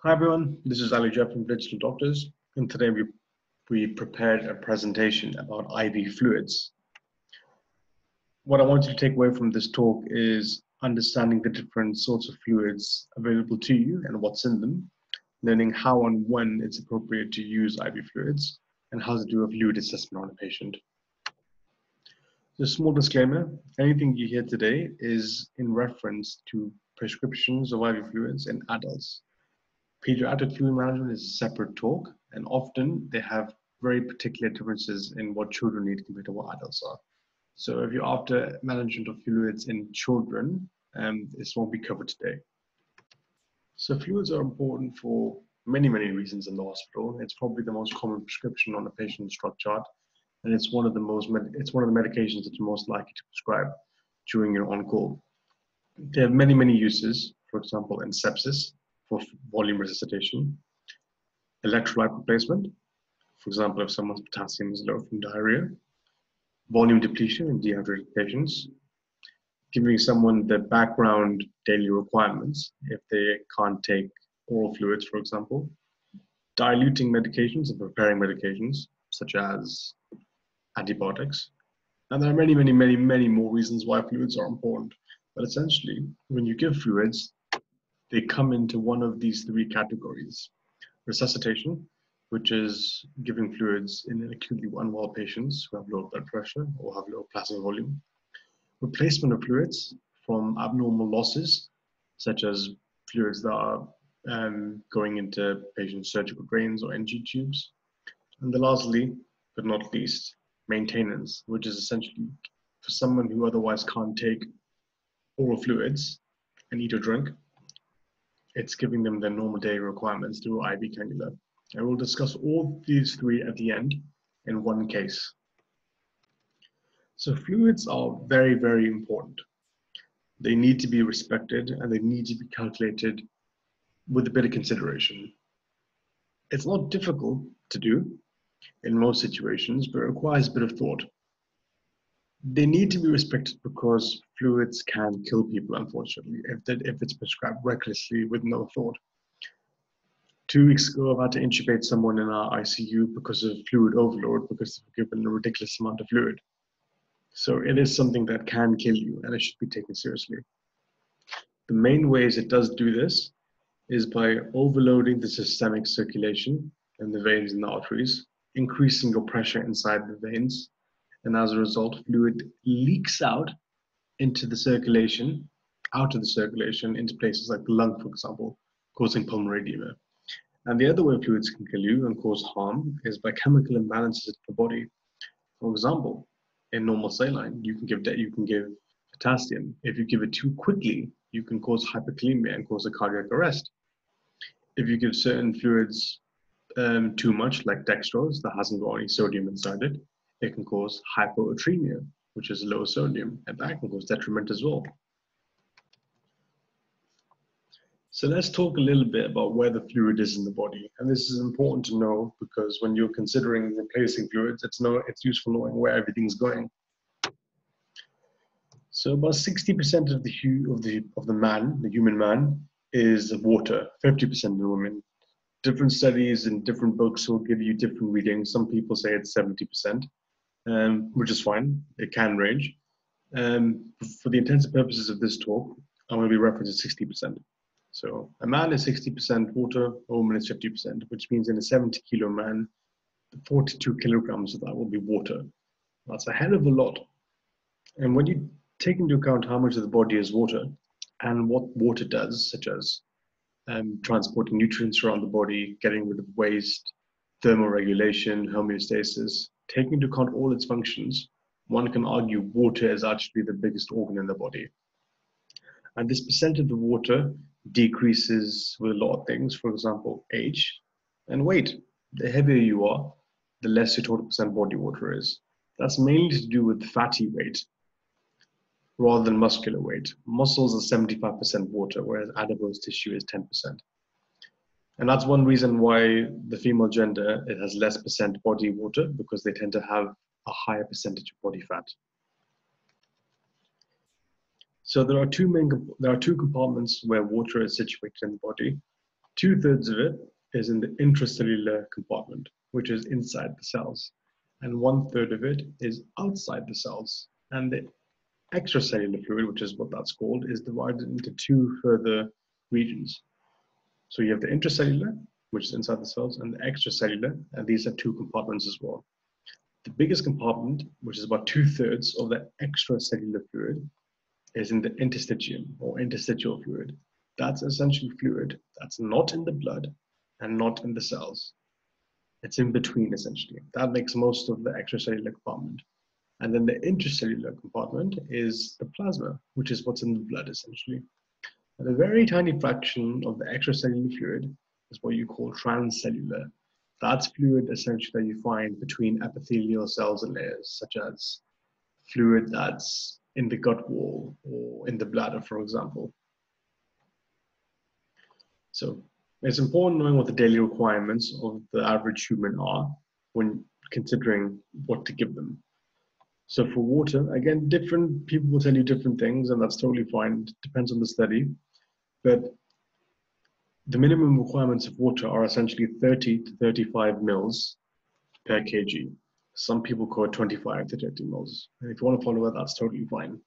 Hi everyone, this is Ali Jeff from Digital Doctors, and today we prepared a presentation about IV fluids. What I want you to take away from this talk is understanding the different sorts of fluids available to you and what's in them, learning how and when it's appropriate to use IV fluids, and how to do a fluid assessment on a patient. Just a small disclaimer, anything you hear today is in reference to prescriptions of IV fluids in adults. Pediatric fluid management is a separate talk, and often they have very particular differences in what children need compared to what adults are. So if you're after management of fluids in children, this won't be covered today. So fluids are important for many reasons in the hospital. It's probably the most common prescription on a patient's drug chart, and it's one of the medications that you're most likely to prescribe during your on-call. They have many uses, for example, in sepsis, for volume resuscitation, electrolyte replacement, for example, if someone's potassium is low from diarrhea, volume depletion in dehydrated patients, giving someone the background daily requirements if they can't take oral fluids, for example, diluting medications and preparing medications, such as antibiotics. And there are many more reasons why fluids are important. But essentially, when you give fluids, they come into one of these three categories. Resuscitation, which is giving fluids in acutely unwell patients who have low blood pressure or have low plasma volume. Replacement of fluids from abnormal losses, such as fluids that are going into patients' surgical drains or NG tubes. And then lastly, but not least, maintenance, which is essentially for someone who otherwise can't take oral fluids and eat or drink, it's giving them their normal daily requirements through IV cannula. And we'll discuss all these three at the end in one case. So fluids are very important. They need to be respected and they need to be calculated with a bit of consideration. It's not difficult to do in most situations, but it requires a bit of thought. They need to be respected because fluids can kill people, unfortunately, if it's prescribed recklessly with no thought. 2 weeks ago, I've had to intubate someone in our ICU because of fluid overload, because they've given a ridiculous amount of fluid. So it is something that can kill you, and it should be taken seriously. The main ways it does do this is by overloading the systemic circulation in the veins and the arteries, increasing your pressure inside the veins, and as a result, fluid leaks out into the circulation, out of the circulation, into places like the lung, for example, causing pulmonary edema. And the other way fluids can kill you and cause harm is by chemical imbalances in the body. For example, in normal saline, you can give potassium. If you give it too quickly, you can cause hyperkalemia and cause a cardiac arrest. If you give certain fluids too much, like dextrose, that hasn't got any sodium inside it, it can cause hypoatremia, which is low sodium, and that can cause detriment as well. So let's talk a little bit about where the fluid is in the body. And this is important to know because when you're considering replacing fluids, it's useful knowing where everything's going. So about 60% of the human man, is water, 50% of the women. Different studies and different books will give you different readings. Some people say it's 70%, which is fine. It can range. For the intents and purposes of this talk, I'm going to be referencing 60%. So a man is 60% water, a woman is 50%, which means in a 70-kilo man, 42 kilograms of that will be water. That's a hell of a lot. And when you take into account how much of the body is water and what water does, such as transporting nutrients around the body, getting rid of waste, thermoregulation, homeostasis, taking into account all its functions, one can argue water is actually the biggest organ in the body. And this percent of the water decreases with a lot of things, for example, age and weight. The heavier you are, the less your total percent body water is. That's mainly to do with fatty weight rather than muscular weight. Muscles are 75% water, whereas adipose tissue is 10%. And that's one reason why the female gender, it has less percent body water, because they tend to have a higher percentage of body fat. So there are two compartments where water is situated in the body. 2/3 of it is in the intracellular compartment, which is inside the cells. And 1/3 of it is outside the cells. And the extracellular fluid, which is what that's called, is divided into two further regions. So you have the intracellular, which is inside the cells, and the extracellular, and these are two compartments as well. The biggest compartment, which is about 2/3 of the extracellular fluid, is in the interstitium or interstitial fluid. That's essentially fluid that's not in the blood and not in the cells. It's in between, essentially. That makes most of the extracellular compartment. And then the intracellular compartment is the plasma, which is what's in the blood, essentially. And a very tiny fraction of the extracellular fluid is what you call transcellular. That's fluid, essentially, that you find between epithelial cells and layers, such as fluid that's in the gut wall or in the bladder, for example. So it's important knowing what the daily requirements of the average human are when considering what to give them. So for water, again, different people will tell you different things, and that's totally fine. It depends on the study. But the minimum requirements of water are essentially 30 to 35 mils per kg. Some people quote 25 to 30 mils. And if you want to follow that, that's totally fine.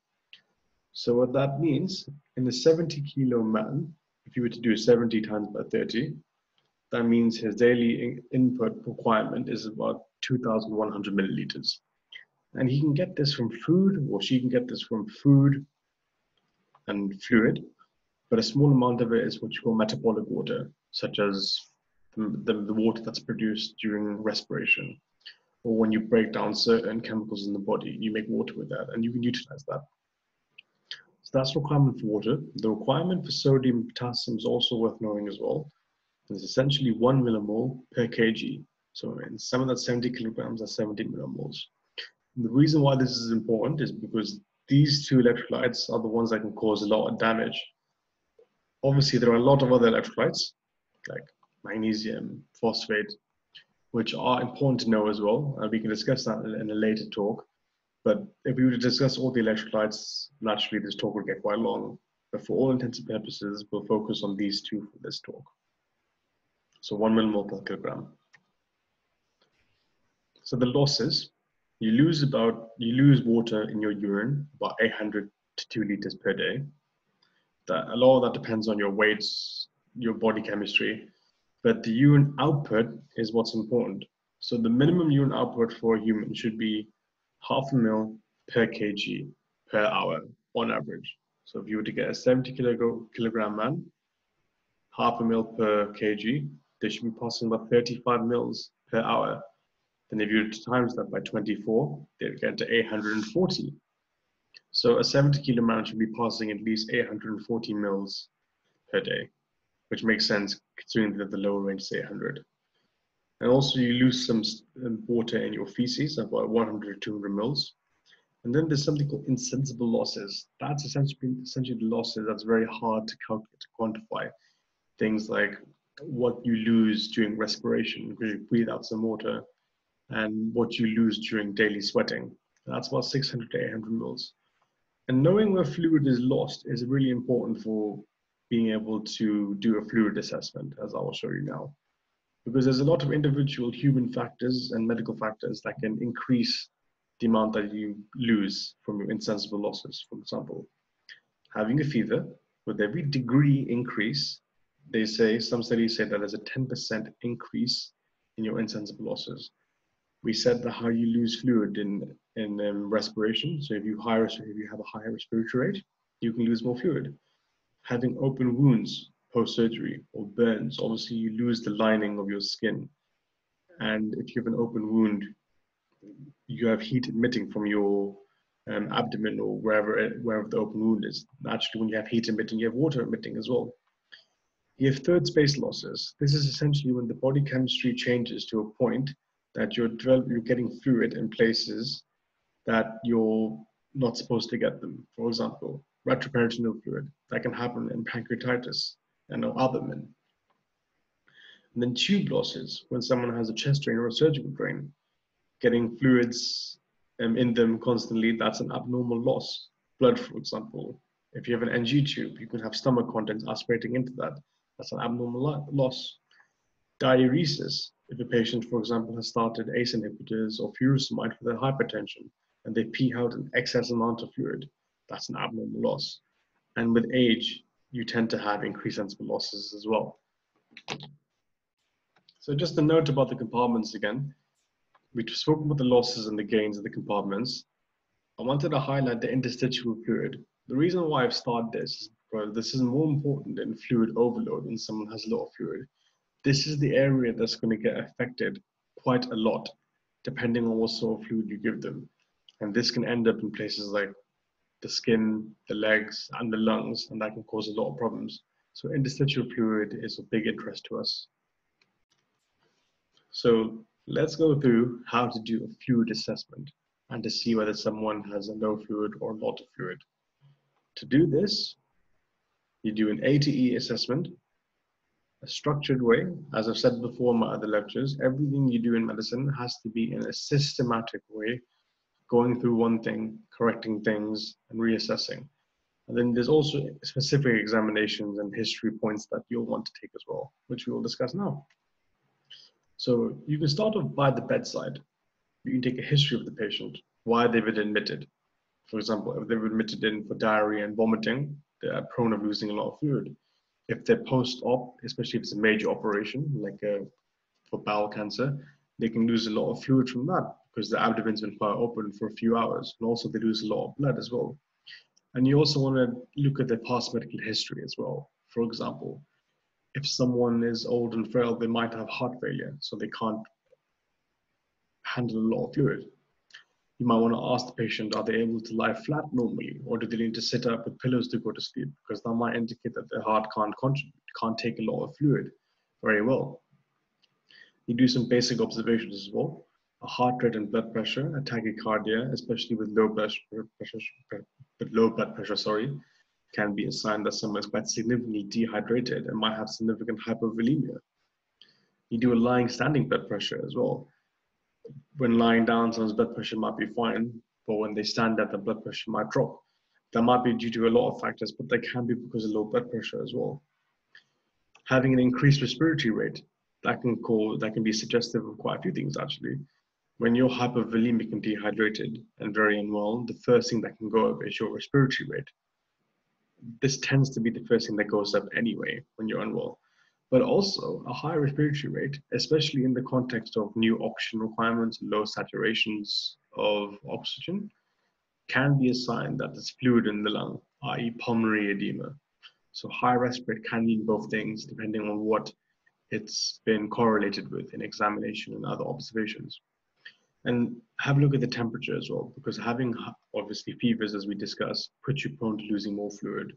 So what that means, in a 70 kilo man, if you were to do 70 times by 30, that means his daily input requirement is about 2,100 milliliters. And he can get this from food, or she can get this from food and fluid, but a small amount of it is what you call metabolic water, such as the water that's produced during respiration, or when you break down certain chemicals in the body, you make water with that, and you can utilize that. So that's the requirement for water. The requirement for sodium and potassium is also worth knowing as well. It's essentially 1 millimole per kg. So in some of that 70 kilograms, that's 70 millimoles. And the reason why this is important is because these two electrolytes are the ones that can cause a lot of damage. Obviously, there are a lot of other electrolytes, like magnesium, phosphate, which are important to know as well. And we can discuss that in a later talk. But if we were to discuss all the electrolytes, naturally this talk would get quite long. But for all intents and purposes, we'll focus on these two for this talk. So 1 millimole per kilogram. So the losses, you lose water in your urine, about 800 to 2 liters per day. A lot of that depends on your weights, your body chemistry, but the urine output is what's important. So the minimum urine output for a human should be 0.5 ml per kg per hour on average. So if you were to get a 70 kilogram man, 0.5 ml per kg, they should be passing about 35 mils per hour. Then if you were to times that by 24, they'd get to 840. So a 70 kilo man should be passing at least 840 mils per day, which makes sense considering that the lower range is 800. And also you lose some water in your feces, about 100 to 200 mils. And then there's something called insensible losses. That's essentially the losses that's very hard to calculate, to quantify. Things like what you lose during respiration, because you breathe out some water, and what you lose during daily sweating. That's about 600 to 800 mils. And knowing where fluid is lost is really important for being able to do a fluid assessment, as I will show you now. Because there's a lot of individual human factors and medical factors that can increase the amount that you lose from your insensible losses. For example, having a fever, with every degree increase, some studies say that there's a 10% increase in your insensible losses. We said that how you lose fluid in respiration. So if you have a higher respiratory rate, you can lose more fluid. Having open wounds post-surgery or burns, obviously you lose the lining of your skin. And if you have an open wound, you have heat emitting from your abdomen or wherever the open wound is. Naturally, when you have heat emitting, you have water emitting as well. You have third space losses. This is essentially when the body chemistry changes to a point that you're getting fluid in places that you're not supposed to get them. For example, retroperitoneal fluid. That can happen in pancreatitis and abdomen. And then tube losses, when someone has a chest drain or a surgical drain, getting fluids in them constantly, that's an abnormal loss. Blood, for example. If you have an NG tube, you can have stomach contents aspirating into that. That's an abnormal loss. Diuresis, if a patient, for example, has started ACE inhibitors or furosemide for their hypertension, and they pee out an excess amount of fluid, that's an abnormal loss. And with age, you tend to have increased sensible losses as well. So just a note about the compartments again. We spoke about the losses and the gains of the compartments. I wanted to highlight the interstitial fluid. The reason why I've started this is because this is more important than fluid overload when someone has a lot of fluid. This is the area that's going to get affected quite a lot, depending on what sort of fluid you give them. And this can end up in places like the skin, the legs, and the lungs, and that can cause a lot of problems. So interstitial fluid is of big interest to us. So let's go through how to do a fluid assessment and to see whether someone has a low fluid or a lot of fluid. To do this, you do an A to E assessment, a structured way. As I've said before in my other lectures, everything you do in medicine has to be in a systematic way, going through one thing, correcting things, and reassessing. And then there's also specific examinations and history points that you'll want to take as well, which we will discuss now. So you can start off by the bedside. You can take a history of the patient, why they've been admitted. For example, if they've been admitted in for diarrhea and vomiting, they are prone of losing a lot of fluid. If they're post-op, especially if it's a major operation, like for bowel cancer, they can lose a lot of fluid from that because the abdomen's been quite open for a few hours. And also they lose a lot of blood as well. And you also want to look at their past medical history as well. For example, if someone is old and frail, they might have heart failure, so they can't handle a lot of fluid. You might want to ask the patient, are they able to lie flat normally, or do they need to sit up with pillows to go to sleep? Because that might indicate that their heart can't take a lot of fluid very well. You do some basic observations as well. A heart rate and blood pressure, a tachycardia, especially with low blood pressure, can be a sign that someone is quite significantly dehydrated and might have significant hypovolemia. You do a lying standing blood pressure as well. When lying down, someone's blood pressure might be fine, but when they stand up, the blood pressure might drop. That might be due to a lot of factors, but that can be because of low blood pressure as well. Having an increased respiratory rate, that can be suggestive of quite a few things actually. When you're hypovolemic and dehydrated and very unwell, the first thing that can go up is your respiratory rate. This tends to be the first thing that goes up anyway when you're unwell. But also a high respiratory rate, especially in the context of new oxygen requirements, low saturations of oxygen, can be a sign that there's fluid in the lung, i.e. pulmonary edema. So high respirate can mean both things depending on what it's been correlated with in examination and other observations. And have a look at the temperature as well, because having obviously fevers, as we discussed, puts you prone to losing more fluid.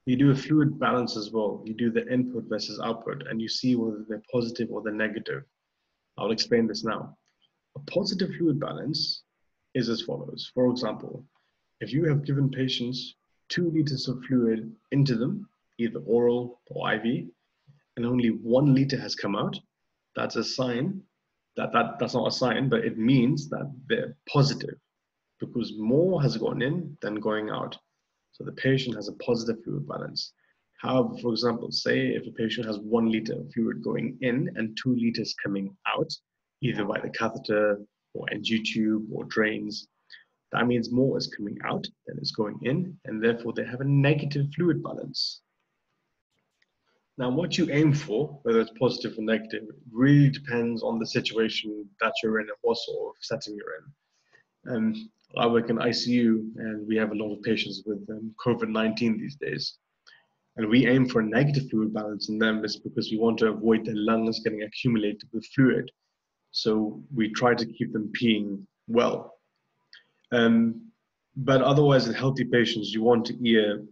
You do a fluid balance as well. You do the input versus output, and you see whether they're positive or they're negative. I'll explain this now. A positive fluid balance is as follows. For example, if you have given patients 2 liters of fluid into them, either oral or IV, and only 1 liter has come out, that's a sign that's not a sign, but it means that they're positive because more has gone in than going out. So the patient has a positive fluid balance. However, for example, say if a patient has 1 liter of fluid going in and 2 liters coming out, either by the catheter or NG tube or drains, that means more is coming out than is going in, and therefore they have a negative fluid balance. Now, what you aim for, whether it's positive or negative, really depends on the situation that you're in and what sort of setting you're in. I work in ICU, and we have a lot of patients with COVID-19 these days. And we aim for a negative fluid balance in them is because we want to avoid their lungs getting accumulated with fluid. So we try to keep them peeing well. But otherwise, in healthy patients, you want to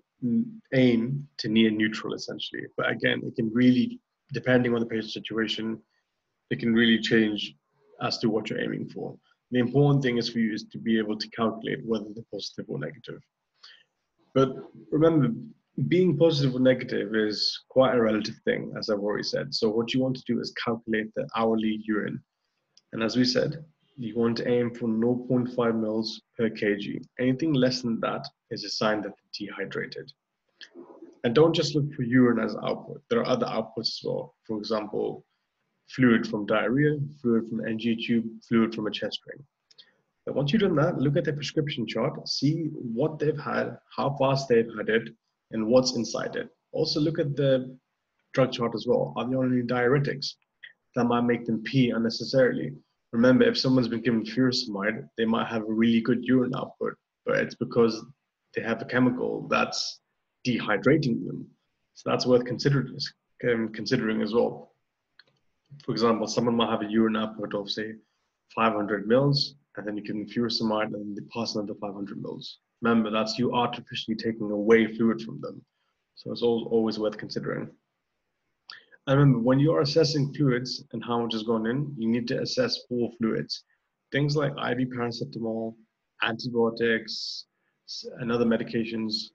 aim to near neutral, essentially. But again, it can really, depending on the patient's situation, it can really change as to what you're aiming for. The important thing is for you is to be able to calculate whether they're positive or negative. But remember, being positive or negative is quite a relative thing, as I've already said. So what you want to do is calculate the hourly urine. And as we said, you want to aim for 0.5 mils per kg. Anything less than that is a sign that they're dehydrated. And don't just look for urine as output. There are other outputs as well. For example, fluid from diarrhea, fluid from NG tube, fluid from a chest drain. But once you've done that, look at the prescription chart, see what they've had, how fast they've had it, and what's inside it. Also look at the drug chart as well. Are they on any diuretics? That might make them pee unnecessarily. Remember, if someone's been given furosemide, they might have a really good urine output, but it's because they have a chemical that's dehydrating them. So that's worth considering as well. For example, someone might have a urine output of, say, 500 mils, and then you give them furosemide and they pass another 500 mils. Remember, that's you artificially taking away fluid from them. So it's always worth considering. And remember, when you are assessing fluids and how much has gone in, you need to assess all fluids. Things like IV paracetamol, antibiotics, and other medications.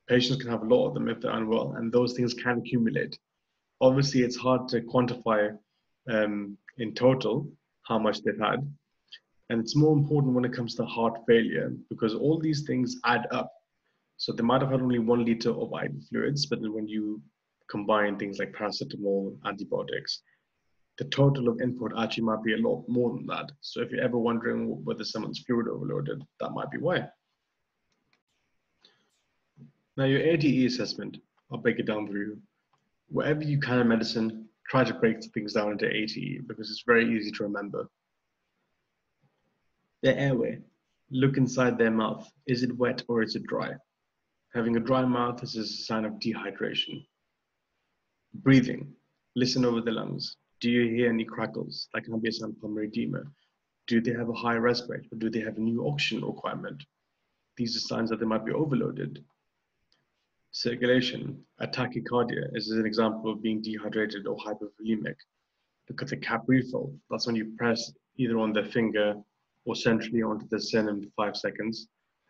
Patients can have a lot of them if they're unwell, and those things can accumulate. Obviously, it's hard to quantify in total how much they've had. And it's more important when it comes to heart failure, because all these things add up. So they might have had only 1 liter of IV fluids, but then when you combine things like paracetamol, antibiotics, the total of input actually might be a lot more than that. So if you're ever wondering whether someone's fluid overloaded, that might be why. Now your ADE assessment, I'll break it down for you. Wherever you can in medicine, try to break things down into ATE because it's very easy to remember. Their airway, look inside their mouth. Is it wet or is it dry? Having a dry mouth is a sign of dehydration. Breathing, listen over the lungs. Do you hear any crackles? That can be a sign of pulmonary edema. Do they have a high respite rate or do they have a new oxygen requirement? These are signs that they might be overloaded. Circulation, a tachycardia is an example of being dehydrated or hypovolemic. Look at the cap refill. That's when you press either on the finger or centrally onto the sternum for 5 seconds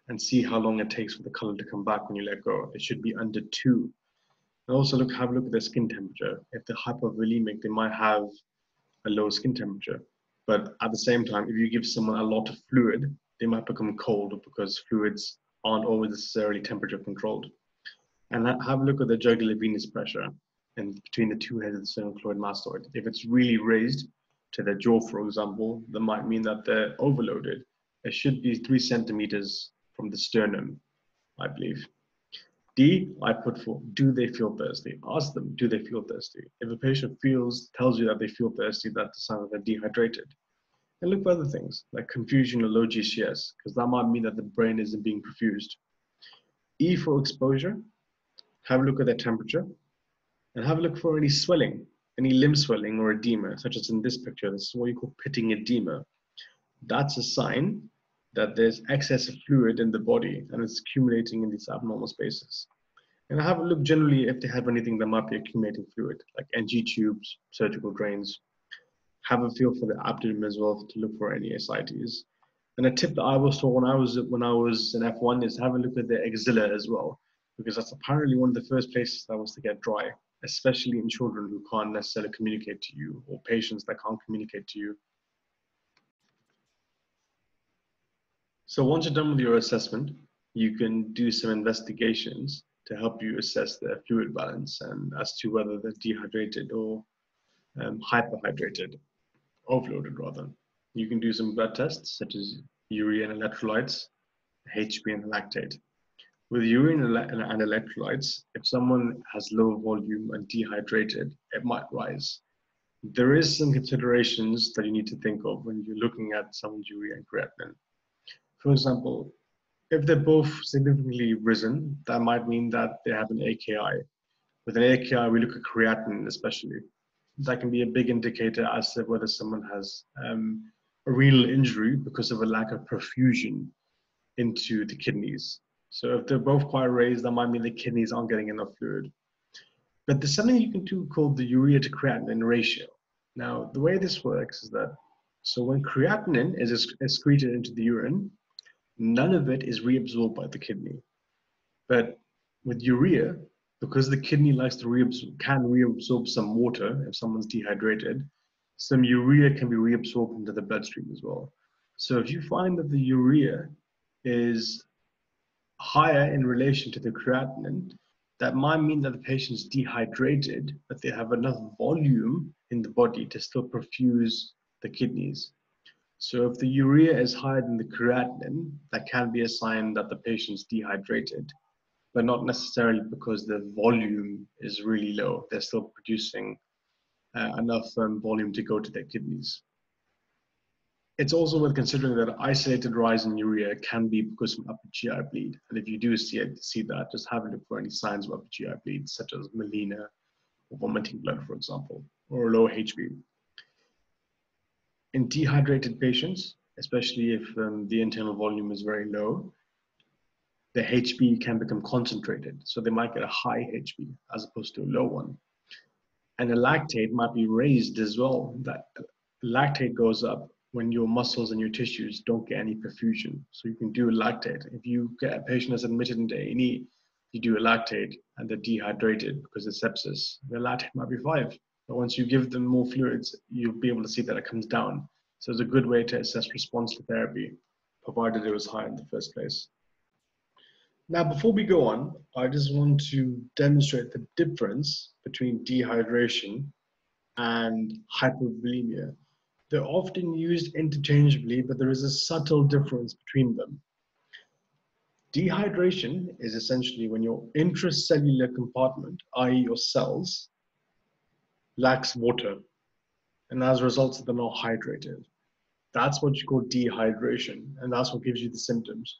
and see how long it takes for the color to come back when you let go. It should be under 2. And also have a look at their skin temperature. If they're hypovolemic, they might have a low skin temperature. But at the same time, if you give someone a lot of fluid, they might become cold because fluids aren't always necessarily temperature controlled. And have a look at the jugular venous pressure and between the 2 heads of the sternocleidomastoid mastoid. If it's really raised to the jaw, for example, that might mean that they're overloaded. It should be 3 centimeters from the sternum, I believe. D, I put for, do they feel thirsty? Ask them, do they feel thirsty? If a patient tells you that they feel thirsty, that's a sign that they're dehydrated. And look for other things like confusion or low GCS, because that might mean that the brain isn't being perfused. E for exposure, have a look at their temperature, and have a look for any swelling, any limb swelling or edema, such as in this picture. This is what you call pitting edema. That's a sign that there's excess of fluid in the body and it's accumulating in these abnormal spaces. And have a look generally if they have anything that might be accumulating fluid, like NG tubes, surgical drains. Have a feel for the abdomen as well to look for any ascites. And a tip that I was taught when I was in F1 is have a look at the axilla as well, because that's apparently one of the first places that wants to get dry, especially in children who can't necessarily communicate to you or patients that can't communicate to you. So once you're done with your assessment, you can do some investigations to help you assess their fluid balance and as to whether they're dehydrated or hyperhydrated, overloaded rather. You can do some blood tests such as urea and electrolytes, HB and lactate. With urine and electrolytes, if someone has low volume and dehydrated, it might rise. There is some considerations that you need to think of when you're looking at someone's urea and creatinine. For example, if they're both significantly risen, that might mean that they have an AKI. With an AKI, we look at creatinine especially. That can be a big indicator as to whether someone has a renal injury because of a lack of perfusion into the kidneys. So if they're both quite raised, that might mean the kidneys aren't getting enough fluid. But there's something you can do called the urea to creatinine ratio. Now, the way this works is that, so when creatinine is excreted into the urine, none of it is reabsorbed by the kidney. But with urea, because the kidney likes to reabsorb some water if someone's dehydrated, some urea can be reabsorbed into the bloodstream as well. So if you find that the urea is higher in relation to the creatinine, that might mean that the patient is dehydrated, but they have enough volume in the body to still perfuse the kidneys. So if the urea is higher than the creatinine, that can be a sign that the patient's dehydrated, but not necessarily because the volume is really low. They're still producing enough volume to go to their kidneys. It's also worth considering that isolated rise in urea can be because of upper GI bleed. And if you do see that, just have a look for any signs of upper GI bleed, such as melena or vomiting blood, for example, or low HB. In dehydrated patients, especially if the internal volume is very low, the HB can become concentrated. So they might get a high HB as opposed to a low one. And the lactate might be raised as well. That lactate goes up when your muscles and your tissues don't get any perfusion. So you can do a lactate. If you get a patient that's admitted into A&E, you do a lactate and they're dehydrated because of sepsis, the lactate might be 5. But once you give them more fluids, you'll be able to see that it comes down. So it's a good way to assess response to therapy, provided it was high in the first place. Now, before we go on, I just want to demonstrate the difference between dehydration and hypovolemia. They're often used interchangeably, but there is a subtle difference between them. Dehydration is essentially when your intracellular compartment, i.e. your cells, lacks water, and as a result, they're not hydrated. That's what you call dehydration, and that's what gives you the symptoms.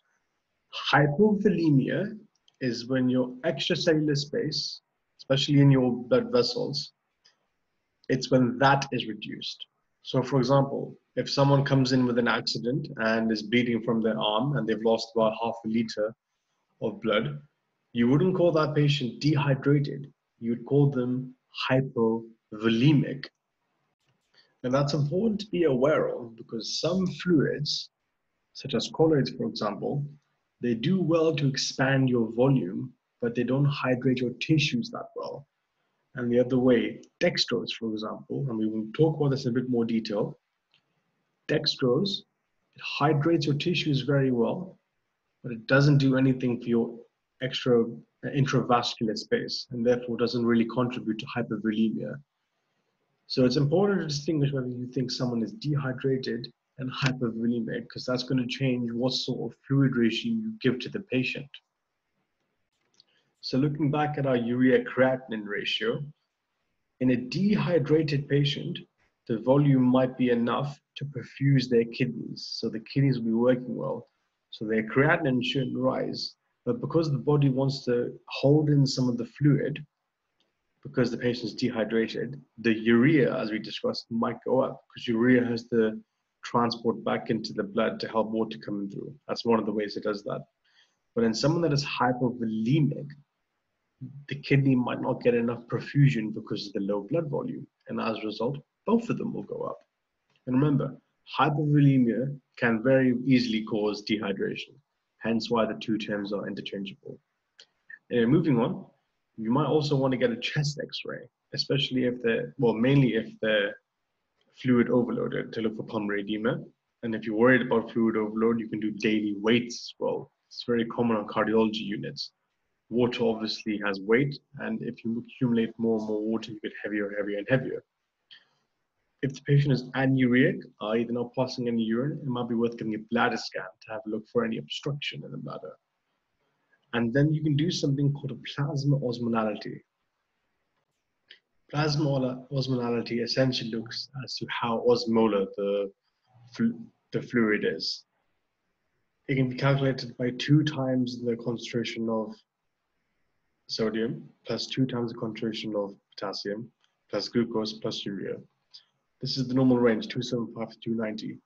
Hypovolemia is when your extracellular space, especially in your blood vessels, it's when that is reduced. So for example, if someone comes in with an accident and is bleeding from their arm and they've lost about half a liter of blood, you wouldn't call that patient dehydrated. You'd call them hypovolemic. And that's important to be aware of because some fluids, such as colloids, for example, they do well to expand your volume, but they don't hydrate your tissues that well. And the other way, dextrose, for example, and we will talk about this in a bit more detail. Dextrose, it hydrates your tissues very well, but it doesn't do anything for your intravascular space, and therefore doesn't really contribute to hypovolemia. So it's important to distinguish whether you think someone is dehydrated and hypovolemic, because that's going to change what sort of fluid regime you give to the patient. So looking back at our urea creatinine ratio, in a dehydrated patient, the volume might be enough to perfuse their kidneys. So the kidneys will be working well. So their creatinine shouldn't rise. But because the body wants to hold in some of the fluid, because the patient is dehydrated, the urea, as we discussed, might go up because urea has to transport back into the blood to help water coming through. That's one of the ways it does that. But in someone that is hypovolemic, the kidney might not get enough perfusion because of the low blood volume. And as a result, both of them will go up. And remember, hypovolemia can very easily cause dehydration, hence why the two terms are interchangeable. And moving on, you might also want to get a chest x-ray, especially if mainly if they're fluid overloaded, to look for pulmonary edema. And if you're worried about fluid overload, you can do daily weights as well. It's very common on cardiology units. Water obviously has weight, and if you accumulate more and more water, you get heavier, heavier, and heavier. If the patient is anuric, i.e. they're not passing any urine, it might be worth getting a bladder scan to have a look for any obstruction in the bladder. And then you can do something called a plasma osmolarity. Plasma osmolarity essentially looks as to how osmolar the fluid is. It can be calculated by 2 times the concentration of sodium plus 2 times the concentration of potassium plus glucose plus urea. This is the normal range, 275 to 290.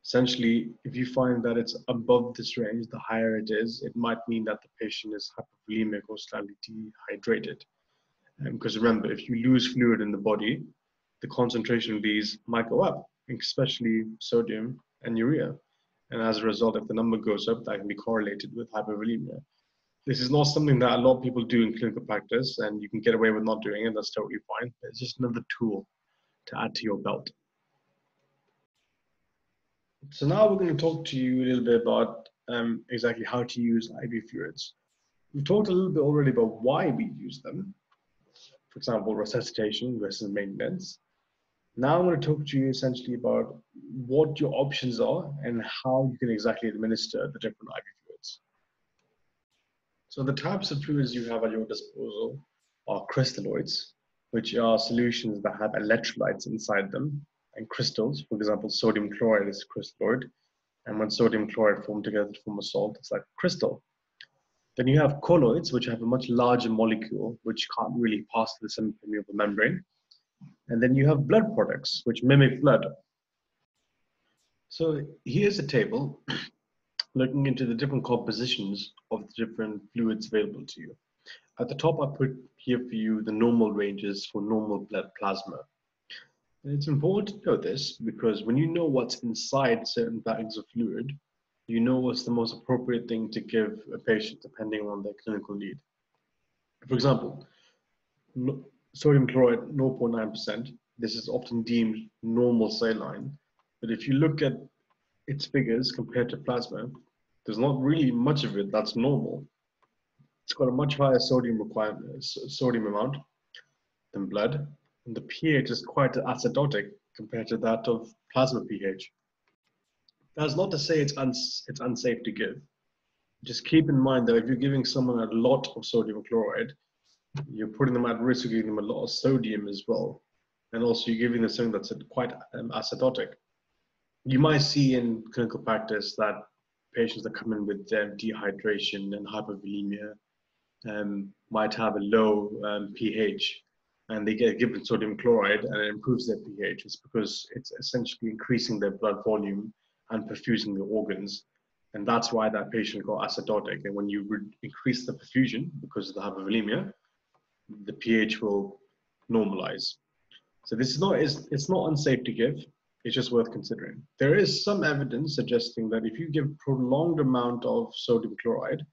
Essentially, if you find that it's above this range, the higher it is, it might mean that the patient is hypovolemic or slightly dehydrated. Because remember, if you lose fluid in the body, the concentration of these might go up, especially sodium and urea. And as a result, if the number goes up, that can be correlated with hypovolemia. This is not something that a lot of people do in clinical practice, and you can get away with not doing it. That's totally fine. It's just another tool to add to your belt. So now we're going to talk to you a little bit about exactly how to use IV fluids. We've talked a little bit already about why we use them. For example, resuscitation versus maintenance. Now I'm going to talk to you essentially about what your options are and how you can exactly administer the different IV fluids. So the types of fluids you have at your disposal are crystalloids, which are solutions that have electrolytes inside them, and crystals. For example, sodium chloride is a crystalloid, and when sodium chloride form together to form a salt, it's like a crystal. Then you have colloids, which have a much larger molecule, which can't really pass through the semi-permeable membrane. And then you have blood products, which mimic blood. So here's a table looking into the different compositions of the different fluids available to you. At the top, I put here for you the normal ranges for normal blood plasma. And it's important to know this because when you know what's inside certain bags of fluid, you know what's the most appropriate thing to give a patient depending on their clinical need. For example, sodium chloride 0.9%. This is often deemed normal saline, but if you look at its figures compared to plasma, there's not really much of it that's normal. It's got a much higher sodium requirement, sodium amount than blood, and the pH is quite acidotic compared to that of plasma pH. That's not to say it's unsafe to give. Just keep in mind that if you're giving someone a lot of sodium chloride, you're putting them at risk of giving them a lot of sodium as well. And also you're giving them something that's quite acidotic. You might see in clinical practice that patients that come in with dehydration and hypovolemia might have a low pH, and they get given sodium chloride and it improves their pH. It's because it's essentially increasing their blood volume and perfusing the organs. And that's why that patient got acidotic. And when you increase the perfusion because of the hypovolemia, the pH will normalize. So this is not, it's not unsafe to give. It's just worth considering. There is some evidence suggesting that if you give prolonged amount of sodium chloride,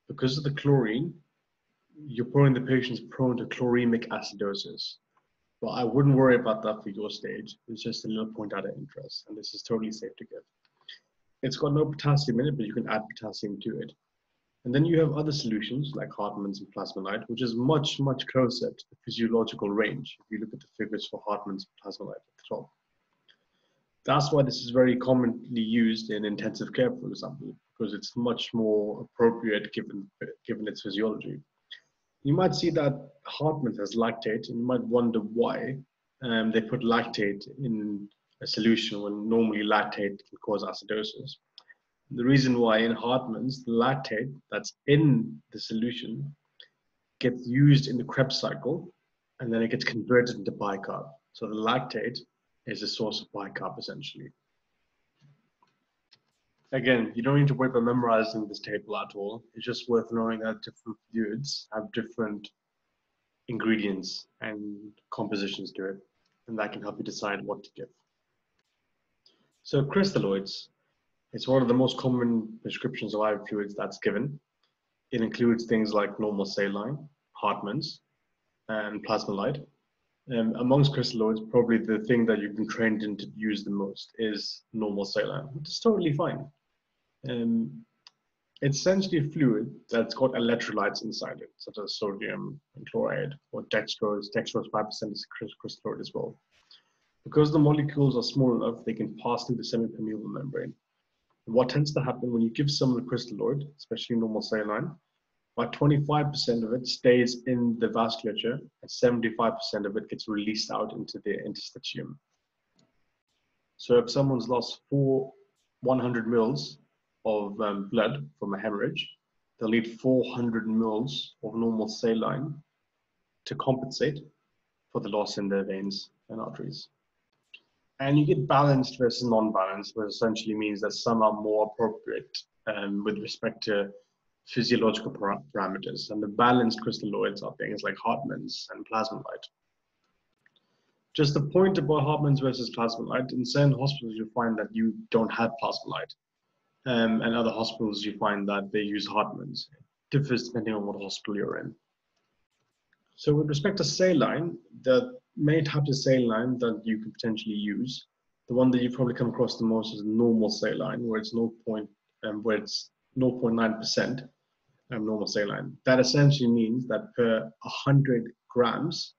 because of the chlorine, you're putting the patients prone to chloremic acidosis. But I wouldn't worry about that for your stage. It's just a little point out of interest, and this is totally safe to give. It's got no potassium in it, but you can add potassium to it. And then you have other solutions like Hartmann's and Plasmonite, which is much, much closer to the physiological range if you look at the figures for Hartmann's and Plasmonite at the top. That's why this is very commonly used in intensive care, for example, because it's much more appropriate given its physiology. You might see that Hartmann's has lactate, and you might wonder why they put lactate in a solution when normally lactate can cause acidosis. The reason why in Hartmann's, the lactate that's in the solution gets used in the Krebs cycle, and then it gets converted into bicarb. So the lactate is a source of bicarb, essentially. Again, you don't need to worry about memorizing this table at all. It's just worth knowing that different fluids have different ingredients and compositions to it, and that can help you decide what to give. So crystalloids, it's one of the most common prescriptions of IV fluids that's given. It includes things like normal saline, Hartmann's, and Plasmonite. Amongst crystalloids, probably the thing that you've been trained in to use the most is normal saline, which is totally fine. It's essentially a fluid that's got electrolytes inside it, such as sodium and chloride, or dextrose. Dextrose 5% is a crystalloid as well. Because the molecules are small enough, they can pass through the semi-permeable membrane. What tends to happen when you give someone a crystalloid, especially normal saline, about 25% of it stays in the vasculature and 75% of it gets released out into the interstitium. So if someone's lost 100 mils of blood from a hemorrhage, they'll need 400 mils of normal saline to compensate for the loss in their veins and arteries. And you get balanced versus non-balanced, which essentially means that some are more appropriate with respect to physiological parameters. And the balanced crystalloids are things like Hartmann's and Plasmonite. Just a point about Hartmann's versus Plasmonite, in certain hospitals you find that you don't have Plasmonite. And other hospitals you find that they use Hartmann's. It differs depending on what hospital you're in. So with respect to saline, the many types of saline that you could potentially use. The one that you probably come across the most is normal saline, where it's 0.9%. normal saline. That essentially means that per 100 grams,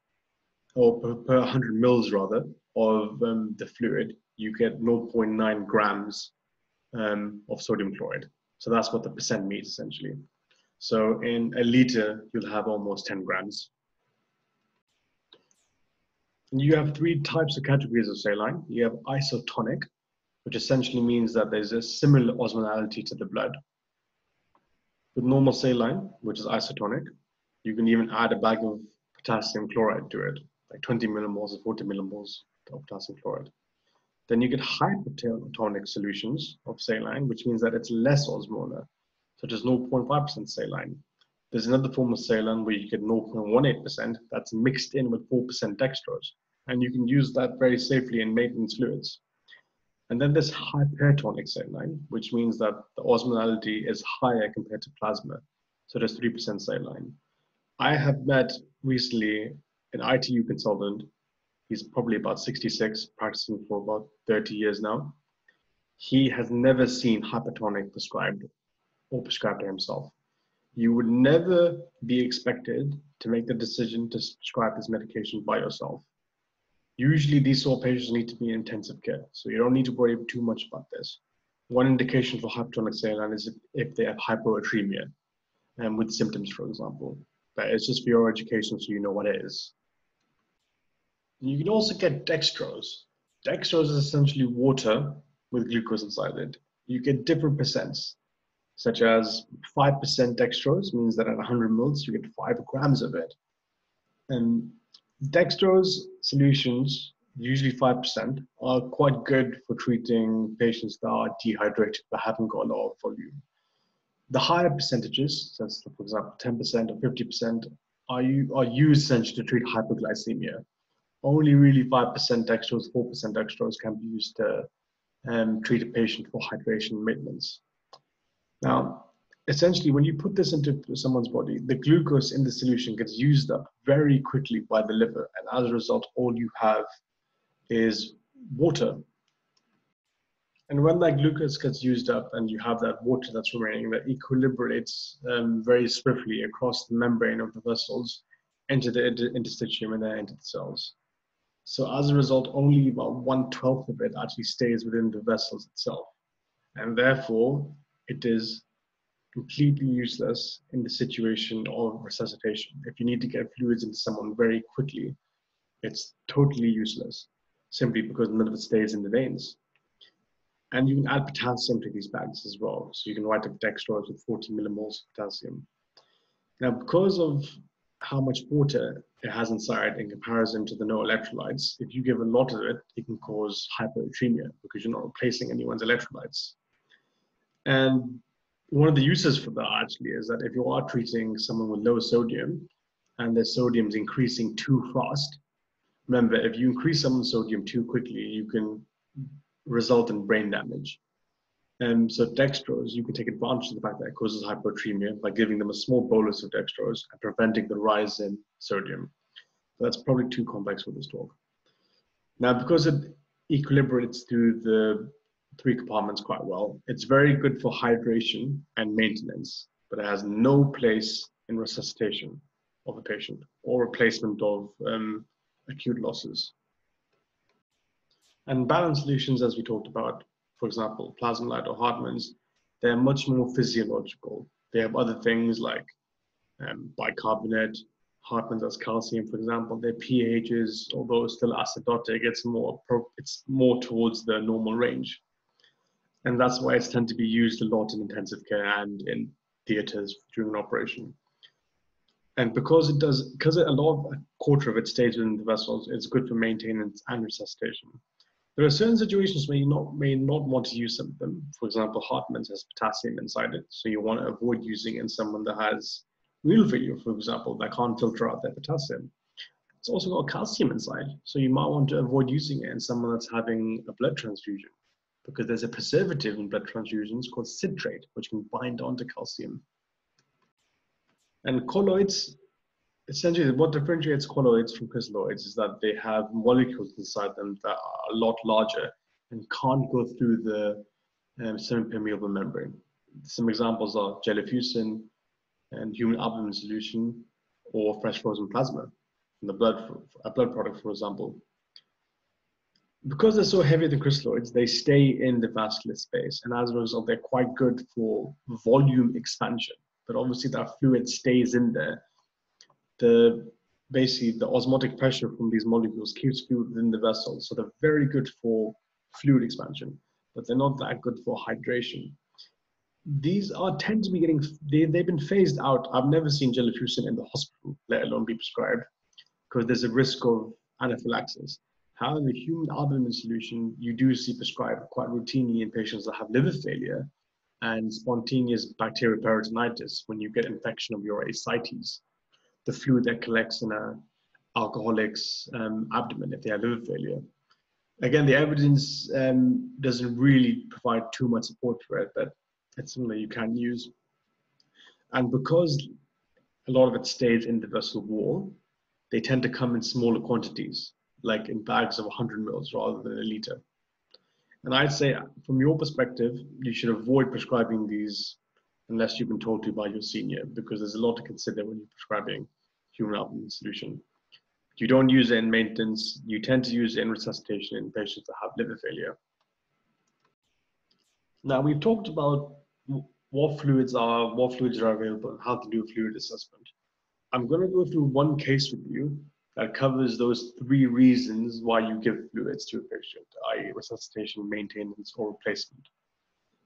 or per 100 mils rather, of the fluid, you get 0.9 grams of sodium chloride. So that's what the percent means essentially. So in a liter, you'll have almost 10 grams. And you have three types of categories of saline. You have isotonic, which essentially means that there's a similar osmolarity to the blood. With normal saline, which is isotonic, you can even add a bag of potassium chloride to it, like 20 millimoles or 40 millimoles of potassium chloride. Then you get hypertonic solutions of saline, which means that it's less osmolar, such as 0.5% saline. There's another form of saline where you get 0.18% that's mixed in with 4% dextrose, and you can use that very safely in maintenance fluids. And then there's hypertonic saline, which means that the osmolality is higher compared to plasma, so there's 3% saline. I have met recently an ITU consultant. He's probably about 66, practicing for about 30 years now. He has never seen hypertonic prescribed or prescribed to himself. You would never be expected to make the decision to prescribe this medication by yourself. Usually these sort of patients need to be in intensive care, so you don't need to worry too much about this. One indication for hypertonic saline is if they have hypoatremia and with symptoms, for example. But it's just for your education so you know what it is. You can also get dextrose. Dextrose is essentially water with glucose inside it. You get different percents, such as 5% dextrose means that at 100 mils, you get 5 grams of it. And dextrose solutions, usually 5%, are quite good for treating patients that are dehydrated but haven't got a lot of volume. The higher percentages, so for example, 10% or 50%, are used essentially to treat hypoglycemia. Only really 5% dextrose, 4% dextrose can be used to treat a patient for hydration maintenance. Now, essentially, when you put this into someone's body, the glucose in the solution gets used up very quickly by the liver, and as a result, all you have is water. And when that glucose gets used up and you have that water that's remaining, that equilibrates very swiftly across the membrane of the vessels into the interstitium and then into the cells. So as a result, only about 1/12 of it actually stays within the vessels itself. And therefore, it is completely useless in the situation of resuscitation. If you need to get fluids into someone very quickly, it's totally useless, simply because none of it stays in the veins. And you can add potassium to these bags as well. So you can write up dextrose with 40 millimoles of potassium. Now, because of how much water it has inside in comparison to the no electrolytes, if you give a lot of it, it can cause hypoatremia because you're not replacing anyone's electrolytes. And one of the uses for that actually is that if you are treating someone with low sodium and their sodium is increasing too fast, remember, if you increase someone's sodium too quickly, you can result in brain damage. And so dextrose, you can take advantage of the fact that it causes hypoatremia by giving them a small bolus of dextrose and preventing the rise in sodium. So that's probably too complex for this talk. Now, because it equilibrates through the 3 compartments quite well, it's very good for hydration and maintenance, but it has no place in resuscitation of a patient or replacement of acute losses. And balanced solutions, as we talked about, for example, Plasmolite or Hartmann's, they're much more physiological. They have other things like bicarbonate. Hartmann's has calcium, for example. Their pHs, although still acidotic, it's more towards the normal range. And that's why it's tend to be used a lot in intensive care and in theaters during an operation. And because a quarter of it stays within the vessels, it's good for maintenance and resuscitation. There are certain situations where you may not want to use some of them. For example, Hartmann's has potassium inside it, so you want to avoid using it in someone that has renal failure, for example, that can't filter out their potassium. It's also got calcium inside, so you might want to avoid using it in someone that's having a blood transfusion, because there's a preservative in blood transfusions called citrate, which can bind onto calcium. And colloids, essentially what differentiates colloids from crystalloids is that they have molecules inside them that are a lot larger and can't go through the semi-permeable membrane. Some examples are gelfusin, and human albumin solution, or fresh frozen plasma from the blood, a blood product, for example. Because they're so heavier than crystalloids, they stay in the vascular space, and as a result, they're quite good for volume expansion. But obviously, that fluid stays in there. Basically, the osmotic pressure from these molecules keeps fluid within the vessel, so they're very good for fluid expansion, but they're not that good for hydration. These tend to be they've been phased out. I've never seen gelfusin in the hospital, let alone be prescribed, because there's a risk of anaphylaxis. However, human albumin solution, you do see prescribed quite routinely in patients that have liver failure and spontaneous bacterial peritonitis when you get infection of your ascites, the fluid that collects in an alcoholic's abdomen if they have liver failure. Again, the evidence doesn't really provide too much support for it, but it's something that you can use. And because a lot of it stays in the vessel wall, they tend to come in smaller quantities, like in bags of 100 mils rather than a liter. And I'd say, from your perspective, you should avoid prescribing these unless you've been told to by your senior, because there's a lot to consider when you're prescribing human albumin solution. You don't use it in maintenance. You tend to use it in resuscitation in patients that have liver failure. Now, we've talked about what fluids are available, and how to do a fluid assessment. I'm going to go through one case with you that covers those 3 reasons why you give fluids to a patient, i.e. resuscitation, maintenance, or replacement.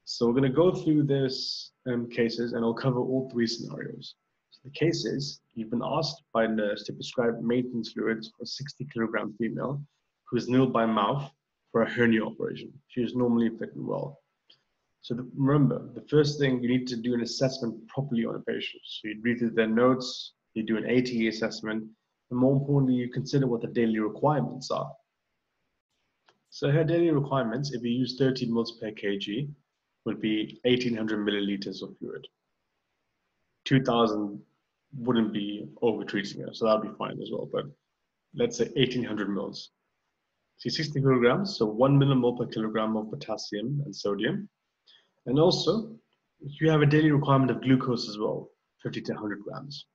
So we're going to go through this cases, and I'll cover all 3 scenarios. So the case is, you've been asked by a nurse to prescribe maintenance fluids for a 60-kilogram female who is nilled by mouth for a hernia operation. She is normally fit and well. So remember, the first thing, you need to do an assessment properly on a patient. So you read through their notes, you do an ATE assessment, and more importantly, you consider what the daily requirements are. So her daily requirements, if you use 13 mils per kg, would be 1,800 milliliters of fluid. 2,000 wouldn't be over-treating her, so that would be fine as well, but let's say 1,800 mils. See, 60 kilograms, so 1 millimole per kilogram of potassium and sodium. And also, you have a daily requirement of glucose as well, 50 to 100 grams.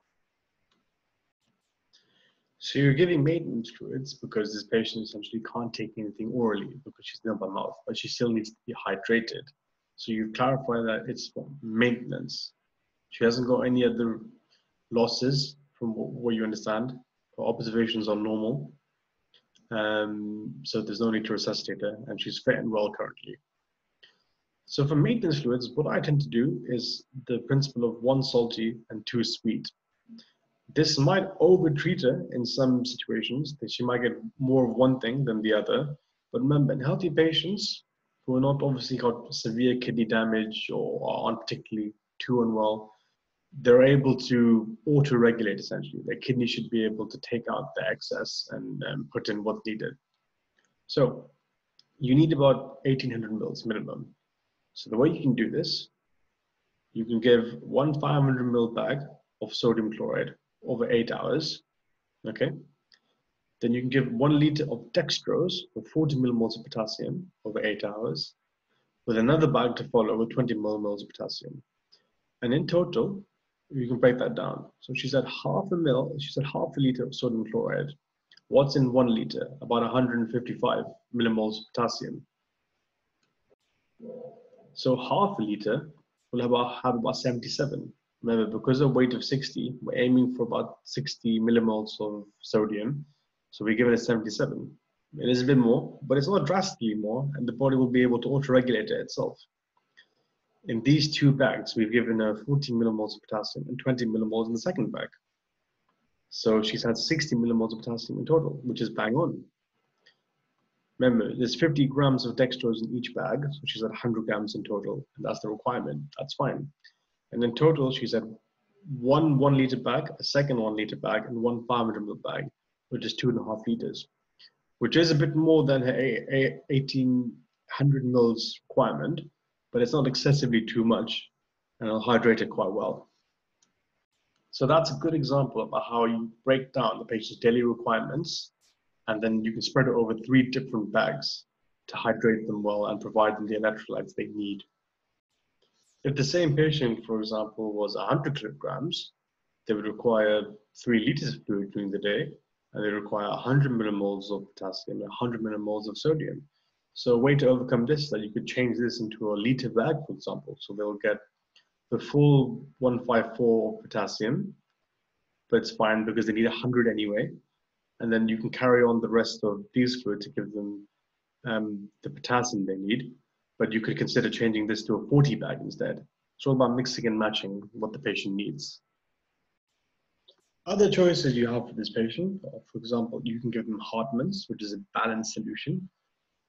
So you're giving maintenance fluids because this patient essentially can't take anything orally because she's nilled by mouth, but she still needs to be hydrated. So you clarify that it's for maintenance. She hasn't got any other losses from what you understand. Her observations are normal. So there's no need to resuscitate her, and she's fit and well currently. So for maintenance fluids, what I tend to do is the principle of 1 salty and 2 sweet. This might over-treat her in some situations, that she might get more of one thing than the other. But remember, in healthy patients who are not obviously got severe kidney damage or aren't particularly too unwell, they're able to auto-regulate essentially. Their kidney should be able to take out the excess and put in what's needed. So you need about 1,800 mils minimum. So the way you can do this, you can give 1 500 ml bag of sodium chloride over 8 hours, okay? Then you can give 1 liter of dextrose with 40 millimoles of potassium over 8 hours, with another bag to follow with 20 millimoles of potassium. And in total, you can break that down. So she said half a liter of sodium chloride. What's in 1 liter? About 155 millimoles of potassium. So half a liter will have about 77. Remember, because of weight of 60, we're aiming for about 60 millimoles of sodium. So we give it a 77. It is a bit more, but it's not drastically more, and the body will be able to auto-regulate it itself. In these 2 bags, we've given her 14 millimoles of potassium and 20 millimoles in the second bag. So she's had 60 millimoles of potassium in total, which is bang on. Remember, there's 50 grams of dextrose in each bag, so she's at 100 grams in total, and that's the requirement. That's fine. And in total, she's at one 1 liter bag, a second 1 liter bag, and 1 500 ml bag, which is 2.5 liters, which is a bit more than her 1,800 mils requirement, but it's not excessively too much, and it'll hydrate it quite well. So that's a good example of how you break down the patient's daily requirements, and then you can spread it over 3 different bags to hydrate them well and provide them the electrolytes they need. If the same patient, for example, was 100 kilograms, they would require 3 liters of fluid during the day, and they require 100 millimoles of potassium and 100 millimoles of sodium. So a way to overcome this is that you could change this into a liter bag, for example. So they'll get the full 154 of potassium, but it's fine because they need 100 anyway. And then you can carry on the rest of these fluid to give them the potassium they need. But you could consider changing this to a 40 bag instead. It's all about mixing and matching what the patient needs. Other choices you have for this patient, for example, you can give them Hartmann's, which is a balanced solution.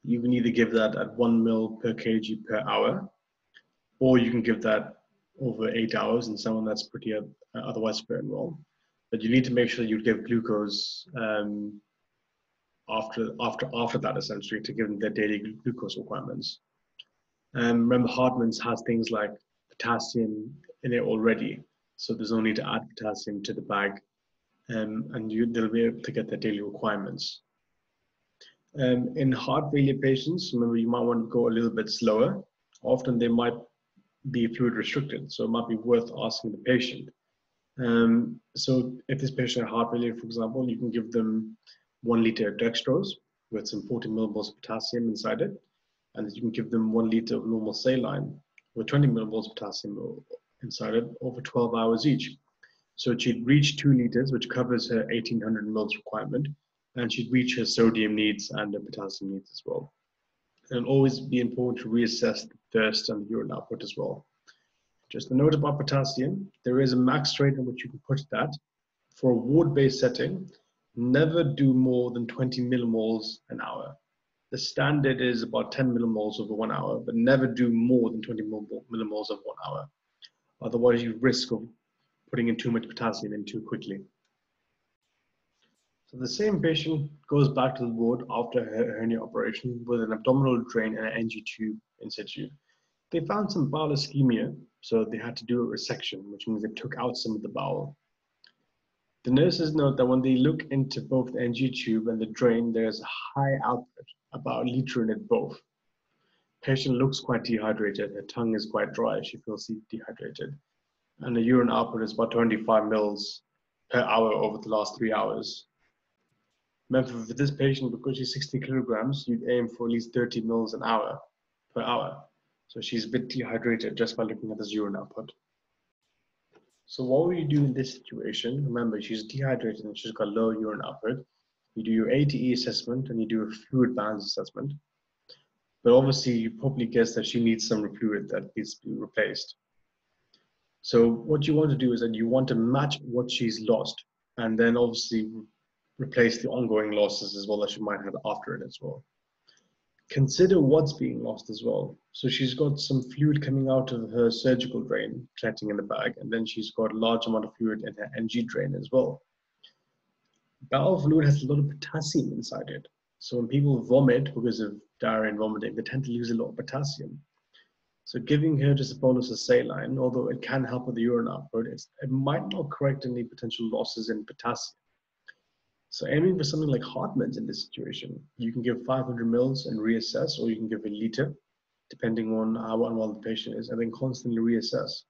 You can either give that at 1 ml per kg per hour, or you can give that over 8 hours in someone that's pretty otherwise fit and well. But you need to make sure you give glucose after that, essentially, to give them their daily glucose requirements. Remember, Hartmann's has things like potassium in it already, so there's no need to add potassium to the bag, and they'll be able to get their daily requirements. In heart failure patients, remember, you might want to go a little bit slower. Often they might be fluid restricted, so it might be worth asking the patient. So if this patient has heart failure, for example, you can give them 1 liter of Dextrose with some 40 millimoles of potassium inside it, and you can give them 1 liter of normal saline with 20 millimoles of potassium inside it over 12 hours each. So she'd reach 2 liters, which covers her 1800 mils requirement, and she'd reach her sodium needs and her potassium needs as well. And it'll always be important to reassess the thirst and the urine output as well. Just a note about potassium, there is a max rate in which you can put that. For a ward-based setting, never do more than 20 millimoles an hour. The standard is about 10 millimoles over 1 hour, but never do more than 20 millimoles of 1 hour. Otherwise, you risk of putting in too much potassium in too quickly. So the same patient goes back to the ward after her hernia operation with an abdominal drain and an NG tube in situ. They found some bowel ischemia, so they had to do a resection, which means they took out some of the bowel. The nurses note that when they look into both the NG tube and the drain, there's a high output, about a liter in it both. Patient looks quite dehydrated, her tongue is quite dry, she feels dehydrated. And the urine output is about 25 mils per hour over the last 3 hours. Remember, for this patient, because she's 60 kilograms, you'd aim for at least 30 mils per hour. So she's a bit dehydrated just by looking at this urine output. So what will you do in this situation? Remember, she's dehydrated and she's got low urine output. You do your ATE assessment and you do a fluid balance assessment. But obviously, you probably guess that she needs some fluid that needs to be replaced. So what you want to do is that you want to match what she's lost, and then obviously replace the ongoing losses as well that she might have after it as well. Consider what's being lost as well. So she's got some fluid coming out of her surgical drain, collecting in the bag, and then she's got a large amount of fluid in her NG drain as well. Bowel fluid has a lot of potassium inside it. So when people vomit because of diarrhea and vomiting, they tend to lose a lot of potassium. So giving her just a bolus of saline, although it can help with the urine output, it might not correct any potential losses in potassium. So aiming for something like Hartmann's in this situation, you can give 500 mils and reassess, or you can give a liter, depending on how unwell the patient is, and then constantly reassess.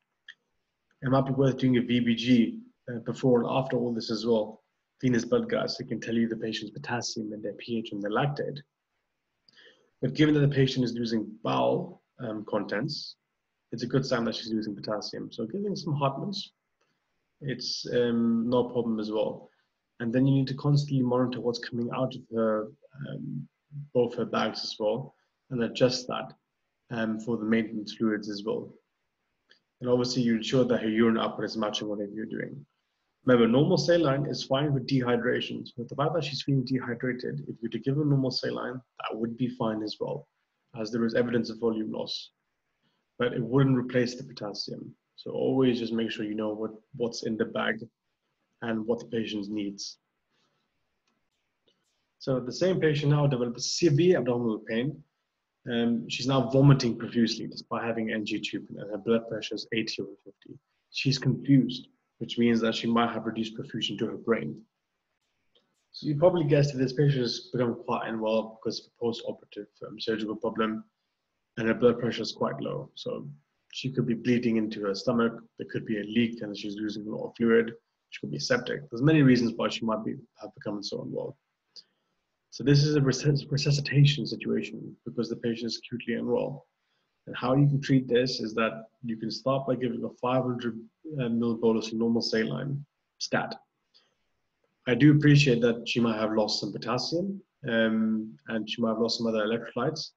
It might be worth doing a VBG before and after all this as well. Venous blood gas, it can tell you the patient's potassium and their pH and their lactate. But given that the patient is losing bowel contents, it's a good sign that she's losing potassium. So giving some Hartmann's, it's no problem as well. And then you need to constantly monitor what's coming out of her, both her bags as well, and adjust that for the maintenance fluids as well. And obviously you ensure that her urine output is matching whatever you're doing. Remember, normal saline is fine with dehydration. So the fact that she's feeling dehydrated, if you were to give her normal saline, that would be fine as well, as there is evidence of volume loss. But it wouldn't replace the potassium. So always just make sure you know what's in the bag and what the patient needs. So the same patient now develops severe abdominal pain. She's now vomiting profusely despite having NG tube, and her blood pressure is 80/50. She's confused, which means that she might have reduced perfusion to her brain. So you probably guessed that this patient has become quite unwell because of a post-operative surgical problem, and her blood pressure is quite low. So She could be bleeding into her stomach. There could be a leak and she's losing a lot of fluid. She could be septic. There's many reasons why she might have become so unwell. So this is a resuscitation situation because the patient is acutely unwell. And how you can treat this is that you can start by giving a 500 ml bolus of normal saline stat. I do appreciate that she might have lost some potassium and she might have lost some other electrolytes.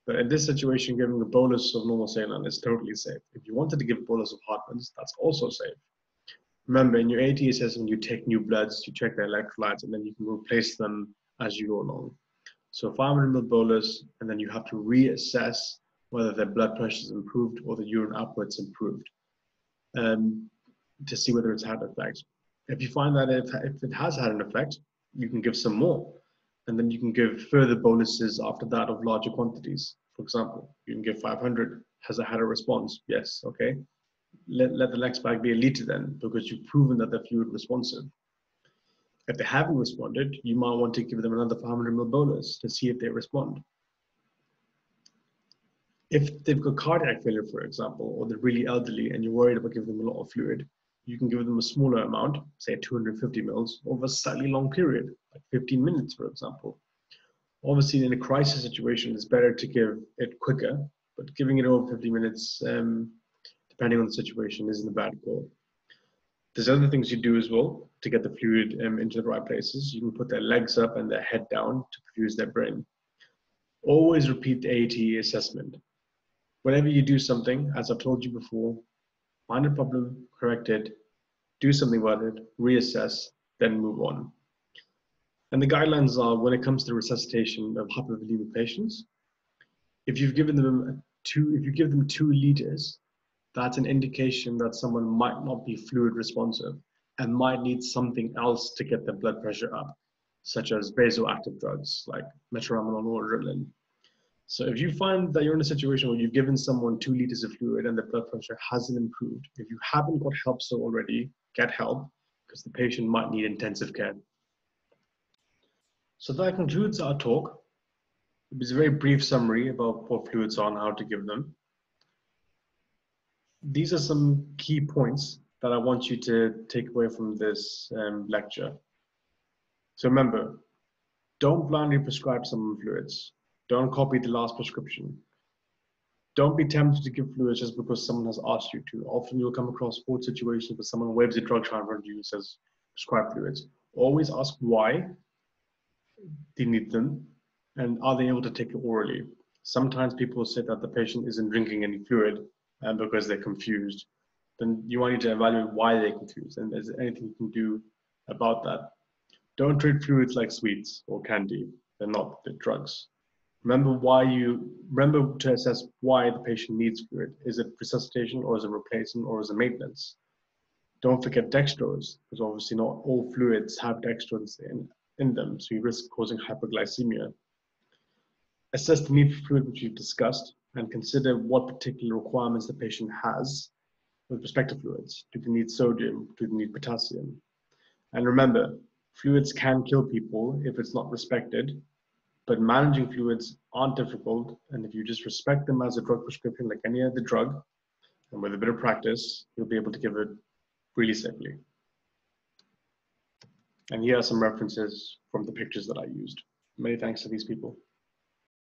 But in this situation, giving a bolus of normal saline is totally safe. If you wanted to give a bolus of Hartmann's, that's also safe. Remember, in your AT assessment, you take new bloods, you check their electrolytes, and then you can replace them as you go along. So 500 ml bolus, and then you have to reassess whether their blood pressure is improved or the urine output's improved to see whether it's had an effect. If you find that if it has had an effect, you can give some more. And then you can give further bonuses after that of larger quantities. For example, you can give 500. Has it had a response? Yes, okay. Let the next bag be a liter then, because you've proven that they're fluid responsive. If they haven't responded, you might want to give them another 500 ml bolus to see if they respond. If they've got cardiac failure, for example, or they're really elderly and you're worried about giving them a lot of fluid, you can give them a smaller amount, say 250 mils, over a slightly long period, like 15 minutes, for example. Obviously, in a crisis situation, it's better to give it quicker, but giving it over 50 minutes, depending on the situation, isn't a bad call. There's other things you do as well to get the fluid into the right places. You can put their legs up and their head down to perfuse their brain. Always repeat the AT assessment. Whenever you do something, as I've told you before, find a problem, correct it, do something about it, reassess, then move on. And the guidelines are, when it comes to resuscitation of hypovolemic patients, if you give them 2 liters, that's an indication that someone might not be fluid responsive and might need something else to get their blood pressure up, such as vasoactive drugs like metronidazole or adrenaline. So if you find that you're in a situation where you've given someone 2 liters of fluid and the blood pressure hasn't improved, if you haven't got help so already, get help, because the patient might need intensive care. So that concludes our talk. It was a very brief summary about what fluids are and how to give them. These are some key points that I want you to take away from this lecture. So remember, don't blindly prescribe someone fluids. Don't copy the last prescription. Don't be tempted to give fluids just because someone has asked you to. Often you'll come across both situations where someone waves a drug chart in front of you and says, prescribe fluids. Always ask why they need them and are they able to take it orally. Sometimes people say that the patient isn't drinking any fluid because they're confused. Then you want to evaluate why they're confused and is there anything you can do about that. Don't treat fluids like sweets or candy. They're not, they're drugs. Remember to assess why the patient needs fluid. Is it resuscitation or is it replacement or is it maintenance? Don't forget dextrose, because obviously not all fluids have dextrose in them, so you risk causing hyperglycemia. Assess the need for fluid, which we've discussed, and consider what particular requirements the patient has with respect to fluids. Do they need sodium? Do they need potassium? And remember, fluids can kill people if it's not respected, but managing fluids aren't difficult, and if you just respect them as a drug prescription like any other drug, and with a bit of practice, you'll be able to give it really safely. And here are some references from the pictures that I used. Many thanks to these people.